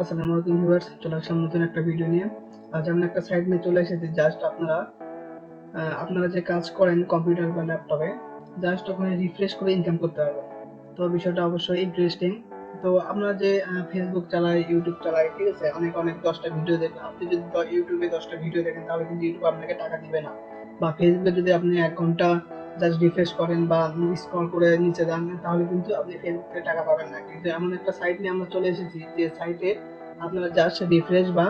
আসসালামু আলাইকুম ভিউয়ার্স, চলে আসলাম নতুন একটা ভিডিও নিয়ে। আজ আমরা একটা সাইট নিয়ে চলে এসেছি। জাস্ট আপনারা যে কাজ করেন কম্পিউটার বা ল্যাপটপে, জাস্ট ওখানে রিফ্রেশ করে ইনকাম করতে পারবেন। তো বিষয়টা অবশ্যই ইন্টারেস্টিং। তো আপনারা যে ফেসবুক চালায়, ইউটিউব চালায়, ঠিক আছে, অনেক অনেক 10টা ভিডিও দেখেন। আপনি যদি ইউটিউবে 10টা ভিডিও দেখেন তাহলে কিন্তু ইউটিউব আপনাকে টাকা দিবে না। বা ফেসবুকে যদি আপনি 1 ঘন্টা জাস্ট রিফ্রেশ করেন বা স্ক্রল করে নিচে যান, তাহলে কিন্তু আপনি ফেসবুকে টাকা পাবেন না। কিন্তু এমন একটা সাইট নিয়ে আমরা চলে এসেছি যে সাইটে আপনারা জাস্ট রিফ্রেশ বা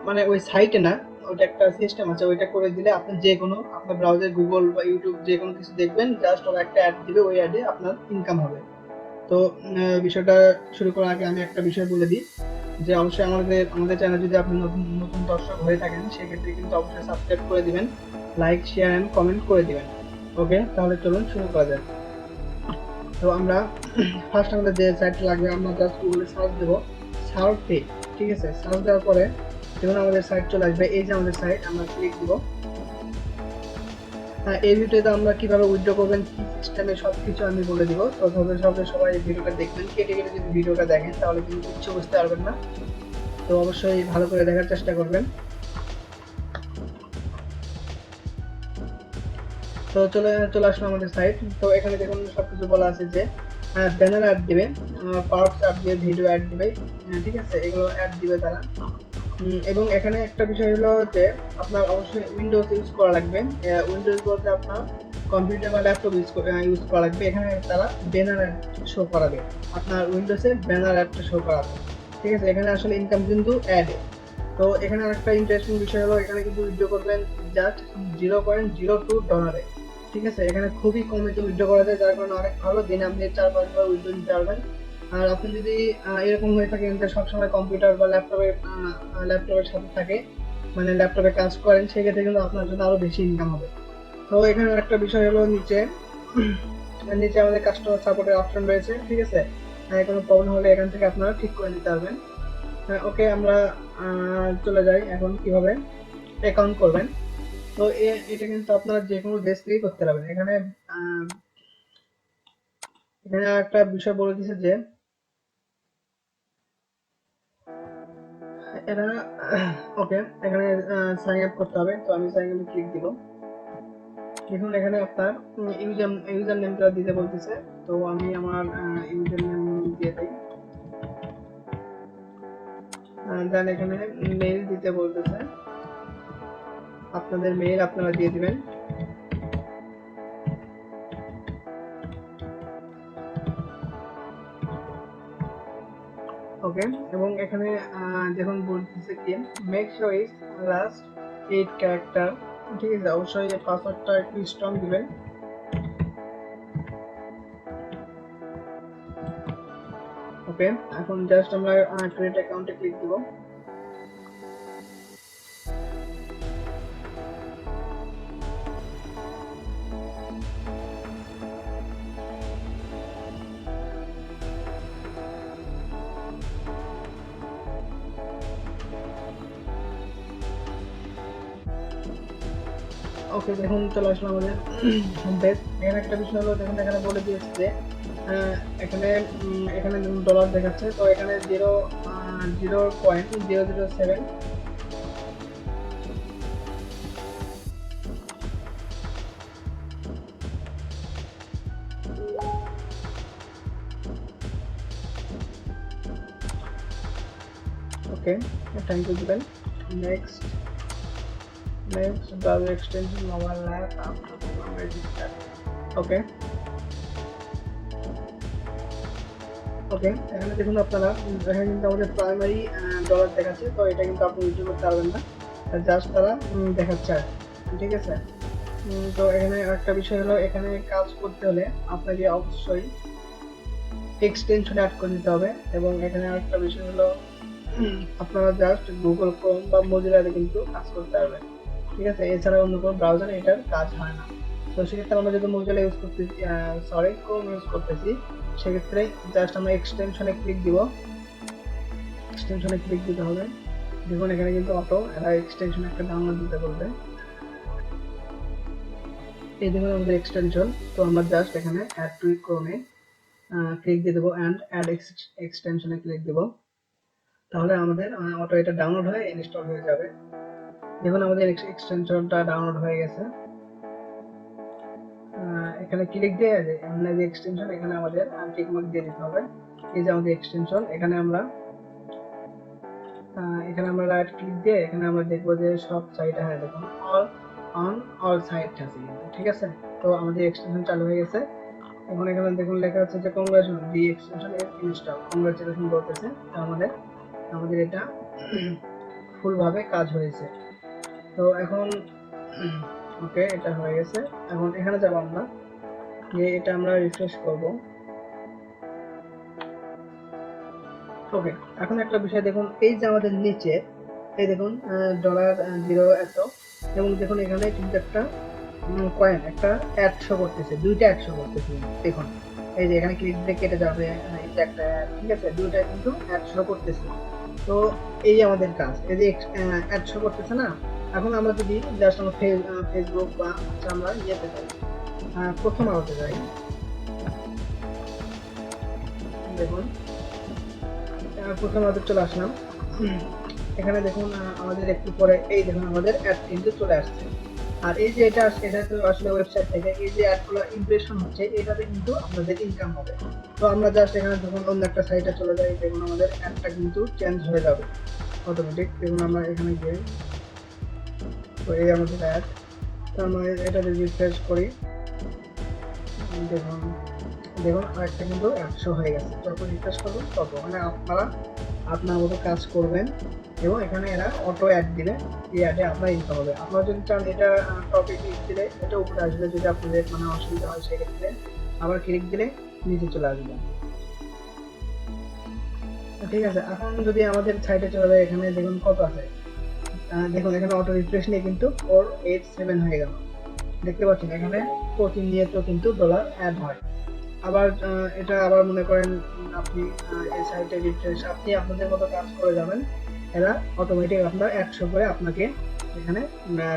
মানে ওই সাইটে না, ওইটা একটা সিস্টেম আছে, ওইটা করে দিলে আপনি যে কোনো আপনার ব্রাউজার গুগল বা ইউটিউব যে কোনো কিছু দেখবেন, জাস্ট ওরা একটা অ্যাড দিবে, ওই অ্যাডে আপনার ইনকাম হবে। তো বিষয়টা শুরু করার আগে আমি একটা বিষয় বলে দিই যে অবশ্যই আমাদের চ্যানেল যদি আপনি নতুন নতুন দর্শক হয়ে থাকেন, সেক্ষেত্রে কিন্তু অবশ্যই সাবস্ক্রাইব করে দিবেন, লাইক শেয়ার অ্যান্ড কমেন্ট করে দিবেন। ওকে, তাহলে চলুন শুরু করা যাক। তো আমরা ফার্স্ট আমাদের যে সাইটটা লাগবে, আমরা জাস্ট গুগলে সার্চ দেবো সার্ফে। ঠিক আছে, সার্চ দেওয়ার পরে দেখুন আমাদের সাইট চলে আসবে। এই যে আমাদের সাইট, আমরা ক্লিক দিব। এই ভিডিওতে আমরা কিভাবে উইথড্র করবেন, কি সিস্টেমে, সবকিছু আমি বলে দিব। তো সবাই এই ভিডিওটা দেখবেন। কেটে কেটে যদি ভিডিওটা দেখেন তাহলে কিন্তু কিচ্ছু বুঝতে পারবেন না। তো অবশ্যই ভালো করে দেখার চেষ্টা করবেন। তো চলে আসলো আমাদের সাইট। তো এখানে দেখুন সবকিছু বলা আছে যে ব্যানার অ্যাড দিবে, পার্টস অ্যাড দিবে, ভিডিও অ্যাড দিবে, ঠিক আছে, এগুলো অ্যাড দিবে তারা। এবং এখানে একটা বিষয় হলো যে আপনার অবশ্যই উইন্ডোজ ইউজ করা লাগবে। উইন্ডোজ বলতে আপনার কম্পিউটার বা ল্যাপটপ ইউজ করা লাগবে। এখানে তারা ব্যানার অ্যাড শো করাবে, আপনার উইন্ডোজে ব্যানার অ্যাডটা শো করাবে। ঠিক আছে, এখানে আসলে ইনকাম কিন্তু অ্যাডে। তো এখানে আরেকটা ইন্টারেস্টিং বিষয় হলো, এখানে কিন্তু উইথড্র করবেন জাস্ট $0.02। ঠিক আছে, এখানে খুবই কমে উইথড্র করা যায়, যার কারণে অনেক ভালো। দিনে আপনি 4-5 বার উইথড্র নিতে পারবেন। আর আপনি যদি এরকম হয়ে থাকেন যে সবসময় কম্পিউটার বা ল্যাপটপের সাথে থাকে, মানে ল্যাপটপে কাজ করেন, সেক্ষেত্রে কিন্তু আপনার জন্য আরো বেশি ইনকাম হবে। তো এখানে একটা বিষয় হলো, নিচে নিচে আমাদের কাস্টমার সাপোর্টের অপশন রয়েছে। ঠিক আছে, কোনো প্রবলেম হলে এখান থেকে আপনারা ঠিক করে নিতে পারবেন। ওকে, আমরা চলে যাই এখন কিভাবে অ্যাকাউন্ট করবেন। তো এটা কিন্তু আপনারা যে কোনো দেশ থেকেই করতে পারবেন। এখানে একটা বিষয় বলে দিছে যে এরা ওকে, এখানে সাইন আপ করতে হবে। তো আমি সাইন আপে ক্লিক দিব। দেখুন এখানে আপনার ইউজার নেমটা দিতে বলতেছে। তো আমি আমার ইউজার নেম দিয়ে দিই। দেন এখানে মেইল দিতে বলতেছে, আপনাদের মেইল আপনারা দিয়ে দিবেন। ওকে, এবং এখানে দেখুন বলতেছে কি, make sure is last 8 character. ঠিক আছে, অবশ্যই এই পাসওয়ার্ডটা একটু স্ট্রং দিবেন। ওকে, এখন জাস্ট আমরা ক্রিয়েট অ্যাকাউন্টে ক্লিক দিব। ওকে, দেখুন চলে আসলো আমাদের হোম পেজ। এখানে একটা বিষয় হলো, দেখুন এখানে বলে দিয়েছে যে এখানে এখানে ডলার দেখাচ্ছে। তো এখানে 0.007। ওকে, থ্যাংক ইউ দিবেন। Next browser extension mobile app after register. Okay, okay, এখানে দেখুন আপনারা, এখানে কিন্তু আমাদের প্রাইমারি ডলার দেখাচ্ছে। তো এটা কিন্তু আপনি ইউজ করতে পারবেন না, জাস্ট তারা দেখাচ্ছে আর কি। ঠিক আছে, তো এখানে একটা বিষয় হলো, এখানে কাজ করতে হলে আপনাকে অবশ্যই এক্সটেনশন অ্যাড করে নিতে হবে। এবং এখানে আরেকটা বিষয় হলো, আপনারা জাস্ট গুগল ক্রোম বা মজিলাতে কিন্তু কাজ করতে পারবেন। ঠিক আছে, এছাড়া অন্য কোনো ব্রাউজারে এটার কাজ হয় না। তো সেক্ষেত্রে আমরা যদি মজিলা ইউজ করতেছি, ক্রোম ইউজ করতেছি, সেক্ষেত্রে জাস্ট আমরা এক্সটেনশনে ক্লিক দিব। এক্সটেনশনে ক্লিক দিতে হবে। দেখুন এখানে কিন্তু অটো এরা এক্সটেনশন একটা ডাউনলোড দিতে বলবে। এই দেখুন আমাদের এক্সটেনশন। তো আমরা জাস্ট এখানে অ্যাড টু ক্রোমে ক্লিক দিয়ে দেবো, অ্যান্ড অ্যাড এক্সটেনশনে ক্লিক দেবো। তাহলে আমাদের অটো এটা ডাউনলোড হয়ে ইনস্টল হয়ে যাবে। দেখুন আমাদের এক্সটেনশনটা ডাউনলোড হয়ে গেছে। এখানে ক্লিক দিয়ে আমরা যে এক্সটেনশন এখানে আমাদের টিক মার্ক দিয়ে দিতে হবে। এই যে আমাদের এক্সটেনশন, এখানে আমরা রাইট ক্লিক দিয়ে এখানে আমরা দেখবো যে সব সাইট, হ্যাঁ দেখুন অল সাইট আছে কিন্তু, ঠিক আছে। তো আমাদের এক্সটেনশন চালু হয়ে গেছে। এখন এখানে দেখুন লেখা আছে যে congratulation, the extension is install, congratulation বলতেছে। তো আমাদের এটা ফুল ভাবে কাজ হয়েছে। তো এখন ওকে, এটা হয়ে গেছে। এখন এখানে যাব আমরা, যে এটা আমরা রিফ্রেশ করব। ওকে, এখন একটা বিষয় দেখুন, এই যে আমাদের নিচে এই দেখুন $0 এত, এবং দেখুন এখানে কিন্তু একটা কয়েন, একটা অ্যাড শো করতেছে, দুইটা অ্যাড শো করতেছে। দেখুন এই যে এখানে ক্লিক দিয়ে কেটে যাবে, এটা একটা, ঠিক আছে, দুইটা কিন্তু অ্যাড শো করতেছে। তো এই আমাদের কাজ, এই যে অ্যাড শো করতেছে না। এখন আমরা যদি জাস্ট আমরা ফেসবুক বা আমরা ইয়েতে যাই, প্রথম আলোতে যাই, দেখুন প্রথম আলোতে চলে আসলাম। এখানে দেখুন আমাদের একটু পরে এই দেখুন আমাদের অ্যাড কিন্তু চলে আসছে। আর এই যে এটা তো আসলে ওয়েবসাইট থেকে এই যে অ্যাডগুলো ইমপ্রেশন হচ্ছে, এটাতে কিন্তু আপনাদের ইনকাম হবে। তো আমরা জাস্ট এখানে যখন অন্য একটা সাইটে চলে যাই, দেখুন আমাদের অ্যাডটা কিন্তু চেঞ্জ হয়ে যাবে অটোমেটিক। দেখুন আমরা এখানে গিয়ে, তো এই আমাদের অ্যাড, তো আমরা এটা যদি রিফ্রেশ করি, দেখুন আরেকটা কিন্তু 100 হয়ে গেছে। যত রিফ্রেশ করবেন তত মানে আপনারা আপনার মতো কাজ করবেন, এবং এখানে এরা অটো অ্যাড দিলে এই অ্যাডে আপনার ইনকাম হবে। আপনারা যদি চান এটা টপিক দিলে এটা উপরে আসবে, যদি আপনাদের মানে অসুবিধা হয় সেক্ষেত্রে আবার ক্লিক দিলে নিচে চলে আসবে, ঠিক আছে। এখন যদি আমাদের সাইটে চলে যায়, এখানে দেখুন কত আছে, দেখুন এখানে অটো রিফ্রেশ নিয়ে কিন্তু 487 হয়ে গেল, দেখতে পাচ্ছেন। এখানে প্রতিনিয়ত কিন্তু ডলার অ্যাড হয়। আবার এটা আবার মনে করেন আপনি এই সাইটে রিফ্রেশ, আপনি আপনাদের মতো কাজ করে যাবেন, এরা অটোমেটিক আপনার 100 করে আপনাকে এখানে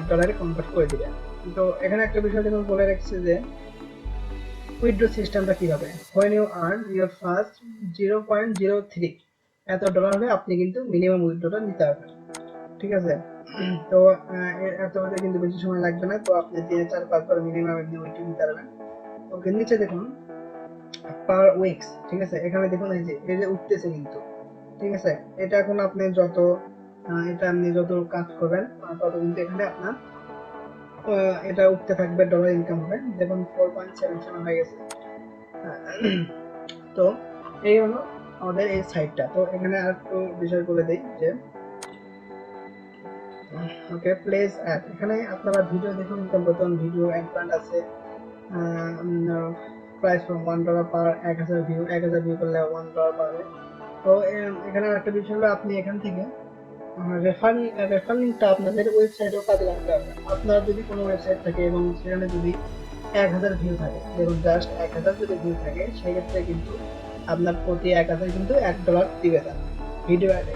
ডলারে কনভার্ট করে দিবে। তো এখানে একটা বিষয় দেখুন বলে রাখছে যে উইথড্র সিস্টেমটা কিভাবে। when you earn your first 0.03 এত ডলার হলে আপনি কিন্তু মিনিমাম উইথড্রটা নিতে পারবেন, ঠিক আছে। তো এত হলে কিন্তু বেশি সময় লাগবে না। তো আপনি 3-4-5 বার মিনিমাম এমনি উইথড্র নিতে পারবেন। ওকে, নিচে দেখুন পার উইকস, ঠিক আছে। এখানে দেখুন এই যে উঠতেছে কিন্তু, ঠিক আছে। এটা এখন আপনি যত কাজ করবেন তত কিন্তু এখানে আপনার এটা উঠতে থাকবে, ডলার ইনকাম হবে। দেখুন 4.77 হয়ে গেছে। তো এই হলো আমাদের এই সাইটটা। তো এখানে আর একটু বিষয় বলে দেই যে ওকে, প্লেস অ্যাড, এখানে আপনারা ভিডিও দেখুন, বর্তমান ভিডিও অ্যাড প্ল্যান আছে। Price from $1 per 1000 view, 1000 view করলে $1 পাবে। তো এখানে একটা বিষয় হলো আপনি এখান থেকে রেফার লিঙ্কটা আপনাদের ওয়েবসাইটেও কাজে লাগতে হবে। আপনার যদি কোনো ওয়েবসাইট থাকে এবং সেখানে যদি 1000 ভিউ থাকে, দেখুন জাস্ট 1000 যদি ভিউ থাকে, সেক্ষেত্রে কিন্তু আপনার প্রতি 1000 কিন্তু $1 দিবে তারা ভিডিও অ্যাডে।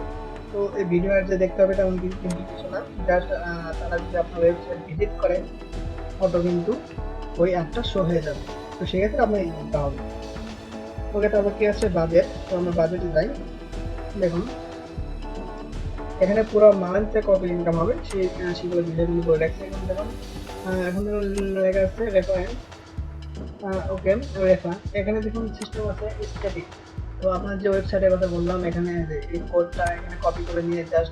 তো এই ভিডিও অ্যাড যে দেখতে হবে তেমন কিন্তু কিছু না, জাস্ট তারা যদি আপনার ওয়েবসাইট ভিজিট করে অটো কিন্তু ওই অ্যাডটা শো হয়ে যাবে। তো সেক্ষেত্রে আপনার ইনকামটা হবে। ওকে, তারপর কি আছে বাজেট। তো আমরা বাজেটে যাই, দেখুন এখানে পুরো মান্থে কত ইনকাম হবে সেগুলো বিষয়গুলো বলে রাখছে। এখন দেখুন এখন লেখা আছে রেফারেন্স, ওকে রেফার। এখানে দেখুন সিস্টেম আছে স্ট্যাটিক। তো আপনার যে ওয়েবসাইটের কথা বললাম, এখানে এই কোডটা এখানে কপি করে নিয়ে জাস্ট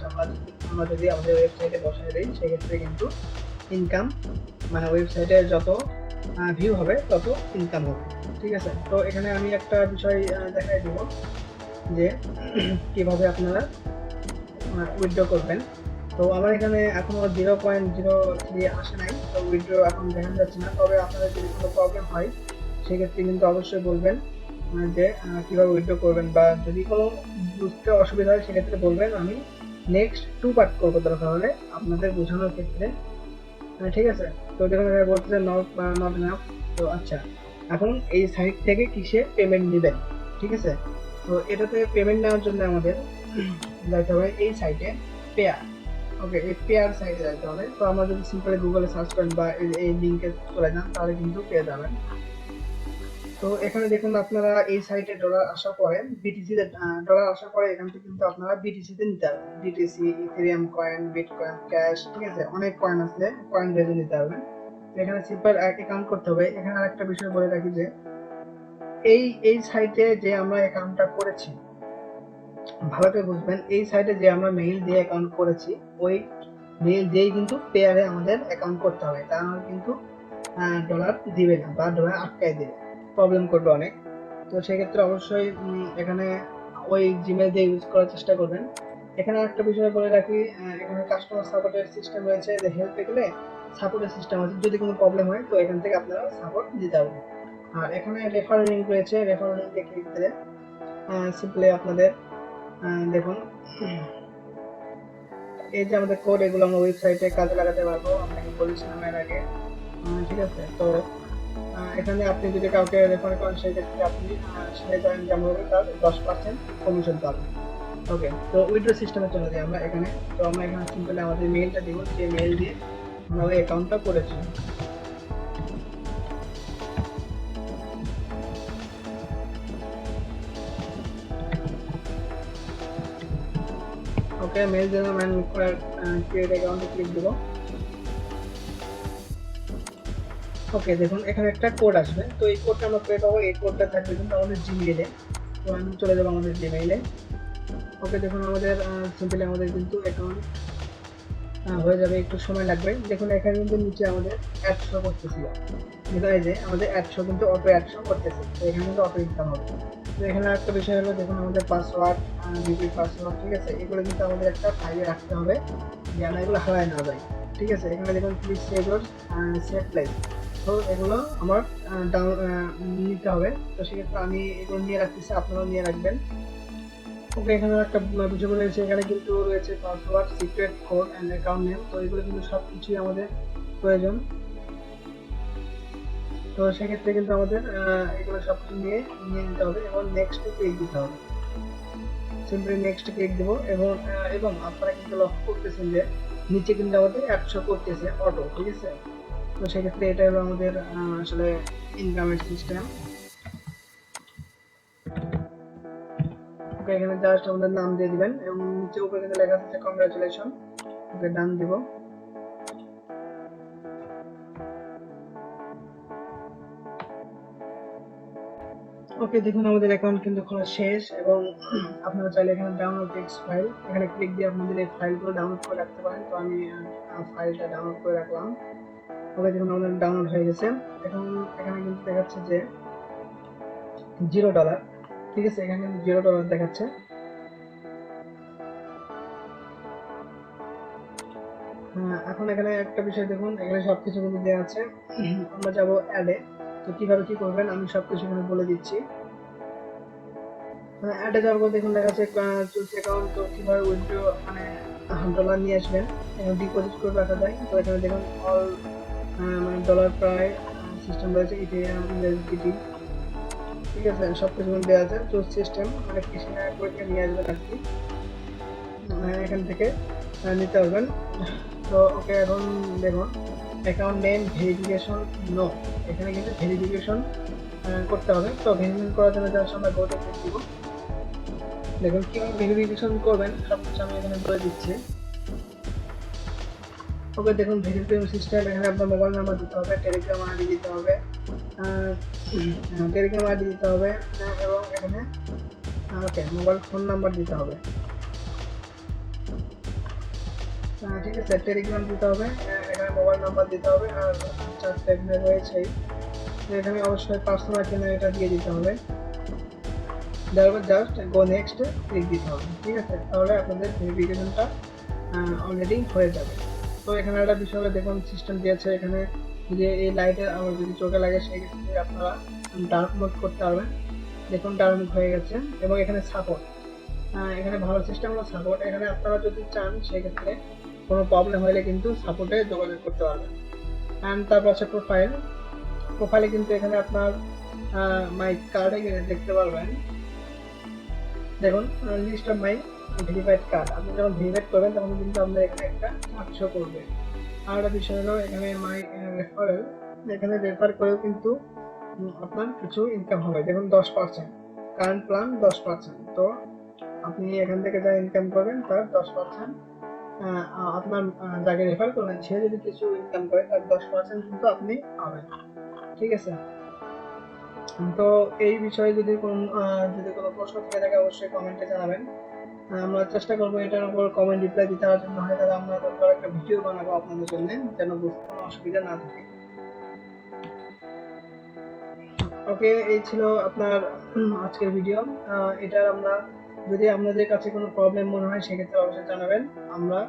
আমরা যদি আমাদের ওয়েবসাইটে বসাই দিই, সেক্ষেত্রে কিন্তু ইনকাম মানে ওয়েবসাইটে যত ভিউ হবে তত ইনকাম হবে, ঠিক আছে। তো এখানে আমি একটা বিষয় দেখাই দেব যে কিভাবে আপনারা উইথড্র করবেন। তো আমার এখানে এখনো 0.03 আসে নাই, তো উইথড্র এখন দেখা যাচ্ছে না। তবে আপনাদের যদি কোনো প্রবলেম হয় সেক্ষেত্রে কিন্তু অবশ্যই বলবেন যে কিভাবে উইথড্র করবেন, বা যদি কোনো বুঝতে অসুবিধা হয় সেক্ষেত্রে বলবেন, আমি নেক্সট 2 পার্ট করবো দরকার হলে আপনাদের বোঝানোর ক্ষেত্রে, ঠিক আছে। তো দেখুন এখানে বলতেছে নট এনাফ। তো আচ্ছা, এখন এই সাইট থেকে কিসে পেমেন্ট নেবেন, ঠিক আছে। তো এটাতে পেমেন্ট নেওয়ার জন্য আমাদের যাইতে হবে এই সাইটে পেয়ার। ওকে, এই পেয়ার সাইটে যাইতে হবে। তো আমরা যদি সিম্পলি গুগলে সার্চ করেন বা এই লিঙ্কে চলে যান, তাহলে কিন্তু পেয়ে যাবেন। তো এখানে দেখুন আপনারা এই সাইটে ডলার আসার পরে বিটিসি তে ডলার আসার পরে এখান থেকে কিন্তু আপনারা বিটিসি তে নিতে পারবেন। BTC, Ethereum coin, bitcoin, cash, ঠিক আছে, অনেক কয়েন আছে, কয়েন রেজে নিতে পারবেন। এখানে সিম্পল অ্যাকাউন্ট করতে হবে। এখানে আরেকটা বিষয় বলে রাখি যে এই সাইটে যে আমরা অ্যাকাউন্টটা করেছি, ভালো করে বুঝবেন, এই সাইটে যে আমরা মেইল দিয়ে অ্যাকাউন্ট করেছি ওই মেইল দিয়েই কিন্তু পেয়ারে আমাদের অ্যাকাউন্ট করতে হবে, তা নাহলে কিন্তু ডলার দিবে না বা ডলার আটকায় দেবে, প্রবলেম করবে অনেক। তো সেক্ষেত্রে অবশ্যই এখানে ওই জিমেল দিয়ে ইউজ করার চেষ্টা করবেন। এখানে একটা বিষয় বলে রাখি, এখানে কাস্টমার সাপোর্টের সিস্টেম রয়েছে, যে হেল্পে গেলে সাপোর্টের সিস্টেম আছে, যদি কোনো প্রবলেম হয় তো এখান থেকে আপনারা সাপোর্ট দিতে পারবেন। আর এখানে রেফারেল লিঙ্ক রয়েছে, রেফারেল লিঙ্কে ক্লিক দিলে সিম্পলি আপনাদের দেখুন এই যে আমাদের কোড, এগুলো আমরা ওয়েবসাইটে কাজে লাগাতে পারবো, আপনাকে বলেছিলাম এর আগে। ঠিক আছে, তো এখানে আপনি যদি কাউকে রেফার করেন সেক্ষেত্রে আপনি সে জয়েন যেমন হবে তার 10% কমিশন পাবেন। ওকে, তো উইথড্র সিস্টেমে চলে যাই আমরা এখানে। তো আমরা এখানে সিম্পলি আমাদের মেইলটা দিব, যে মেইল দিয়ে আমরা ওই অ্যাকাউন্টটা করেছি। ওকে, মেইল দিলাম এন্ড ক্রিয়েট অ্যাকাউন্টে ক্লিক দিব। ওকে, দেখুন এখানে একটা কোড আসবে, তো এই কোডটা আমরা পেয়ে পাবো। এই কোডটা থাকবে কিন্তু আমাদের জিমেইলে। তো আমি চলে যাবো আমাদের জিমেইলে। ওকে, দেখুন আমাদের সিম্পলি আমাদের কিন্তু অ্যাকাউন্ট হয়ে যাবে, একটু সময় লাগবে। দেখুন এখানে কিন্তু নিচে আমাদের 100 করতেছিল, এই যে আমাদের 100 কিন্তু অটো 100 করতেছে, তো এখানে কিন্তু অটো ইনকাম হবে। তো এখানে একটা বিষয় হলো, দেখুন আমাদের পাসওয়ার্ড, রিপিট পাসওয়ার্ড, ঠিক আছে, এগুলো কিন্তু আমাদের একটা ফাইলে রাখতে হবে যেন এগুলো হারায় না যায়। ঠিক আছে, এখানে দেখুন please save your save place, তো এগুলো আমার নিতে হবে। তো সেক্ষেত্রে আমি এগুলো নিয়ে রাখতেছি, আপনারাও নিয়ে রাখবেন। ওকে, এখানে একটা বিষয় রয়েছে, এখানে কিন্তু রয়েছে password, secret code end account name, তো এগুলো কিন্তু সবকিছুই আমাদের প্রয়োজন। তো সেক্ষেত্রে কিন্তু আমাদের এগুলো সবকিছু নিয়ে নিতে হবে এবং নেক্সট ক্লিক দিতে হবে। সিম্পলি নেক্সট ক্লিক দেবো এবং আপনারা কিন্তু লক্ষ্য করতেছেন যে নিচে কিন্তু আমাদের 100 করতেছে অটো, ঠিক আছে। তো সেক্ষেত্রে এটা হলো আমাদের আসলে ইনকামের সিস্টেম। ওকে, এখানে জাস্ট আমাদের নাম দিয়ে দিবেন এবং নিচে উপরে কিন্তু লেখা আছে কংগ্রাচুলেশন। ওকে, ডান দিব। ওকে, দেখুন আমাদের অ্যাকাউন্ট কিন্তু খোলা শেষ এবং আপনারা চাইলে এখানে ডাউনলোড টেক্সট ফাইল, এখানে ক্লিক দিয়ে আপনাদের এই ফাইলগুলো ডাউনলোড করে রাখতে পারেন। তো আমি ফাইলটা ডাউনলোড করে রাখলাম। ওকে, দেখুন আমাদের ডাউনলোড হয়ে গেছে। এখন এখানে কিন্তু দেখাচ্ছে যে $0, ঠিক আছে, এখানে কিন্তু $0 দেখাচ্ছে। এখন এখানে একটা বিষয় দেখুন, এখানে সবকিছু কিন্তু দেওয়া আছে। আমরা যাবো অ্যাডে, তো কিভাবে কি করবেন আমি সবকিছু এখানে বলে দিচ্ছি। অ্যাডে যাওয়ার পর দেখুন লেখা আছে চুজ অ্যাকাউন্ট, তো কিভাবে উইথড্র মানে ডলার নিয়ে আসবেন, এখানে ডিপোজিট করে রাখা যায়। তো এখানে দেখুন অল মানে ডলার প্রায় সিস্টেম রয়েছে, ইথেরিয়াম, ইউএসডিটি, ঠিক আছে, সব কিছু দেওয়া আছে। চুজ সিস্টেম মানে কিছু টাকা করে নিয়ে আসবেন আর কি, এখান থেকে নিতে পারবেন। তো ওকে, এখন দেখুন অ্যাকাউন্ট নেম ভেরিফিকেশন নো, এখানে কিন্তু ভেরিফিকেশন করতে হবে। তো ভেরিফিকেশন করার জন্য জাস্ট আমরা গোতে ক্লিক দিব। দেখুন কিভাবে ভেরিফিকেশন করবেন সবকিছু আমি এখানে বলে দিচ্ছি। ওকে, দেখুন ভেরিফিকেশন সিস্টেম, এখানে আপনার মোবাইল নাম্বার দিতে হবে, টেলিগ্রাম আইডি দিতে হবে, টেলিগ্রাম আইডি দিতে হবে এবং এখানে ওকে মোবাইল ফোন নাম্বার দিতে হবে। ঠিক আছে, টেলিগ্রাম দিতে হবে, এখানে মোবাইল নাম্বার দিতে হবে আর 4টা ইমেল রয়েছেই। তো এখানে অবশ্যই পার্সোনাল কিনা এটা দিয়ে দিতে হবে। তারপর জাস্ট গো নেক্সট ক্লিক দিতে হবে, ঠিক আছে, তাহলে আপনাদের ভেরিফিকেশনটা অলরেডি হয়ে যাবে। তো এখানে একটা বিষয় দেখুন সিস্টেম দিয়েছে, এখানে যদি এই লাইটের আলো যদি চোখে লাগে সেক্ষেত্রে আপনারা ডার্ক মোড করতে পারবেন। দেখুন ডার্ক মোড হয়ে গেছে এবং এখানে সাপোর্ট, এখানে ভালো সিস্টেম হলো সাপোর্ট। এখানে আপনারা যদি চান সেক্ষেত্রে কোনো প্রবলেম হলে কিন্তু সাপোর্টে যোগাযোগ করতে পারবেন। অ্যান্ড তারপর আছে প্রোফাইলে কিন্তু এখানে আপনার মাই কার্ডে দেখতে পারবেন। দেখুন list of my verified card, আপনি যখন ভেরিফাইড করবেন তখন কিন্তু আপনার এখানে একটা কার্ড শো করবে। আর একটা বিষয় হলো এখানে মাই রেফারেল, এখানে রেফার করেও কিন্তু আপনার কিছু ইনকাম হবে, দেখুন 10%, কারেন্ট প্ল্যান 10%। তো আপনি এখান থেকে যা ইনকাম করবেন তার 10%, আপনার যাকে রেফার করবেন সে যদি কিছু ইনকাম করে তার 10% কিন্তু আপনি পাবেন। ঠিক আছে? তো এই বিষয়ে যদি কোনো প্রশ্ন থেকে থাকে অবশ্যই কমেন্টে জানাবেন। আমরা চেষ্টা করবো এটার উপর কমেন্ট রিপ্লাই দিতে, আর জন্য হয় তাহলে আমরা দরকার একটা ভিডিও বানাবো আপনাদের জন্য, যেন বুঝতে কোনো অসুবিধা না থাকে। ওকে, এই ছিল আপনার আজকের ভিডিও। এটার আমরা যদি আপনাদের কাছে কোনো প্রবলেম মনে হয় সেক্ষেত্রে অবশ্যই জানাবেন, আমরা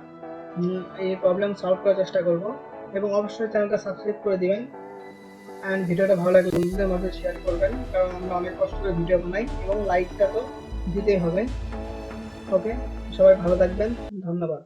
এই প্রবলেম সলভ করার চেষ্টা করব। এবং অবশ্যই চ্যানেলটা সাবস্ক্রাইব করে দিবেন, অ্যান্ড ভিডিওটা ভালো লাগলে বন্ধুদের মাঝে শেয়ার করবেন, কারণ আমরা অনেক কষ্ট করে ভিডিও বানাই এবং লাইকটা তো দিতেই হবে। ওকে, সবাই ভালো থাকবেন, ধন্যবাদ।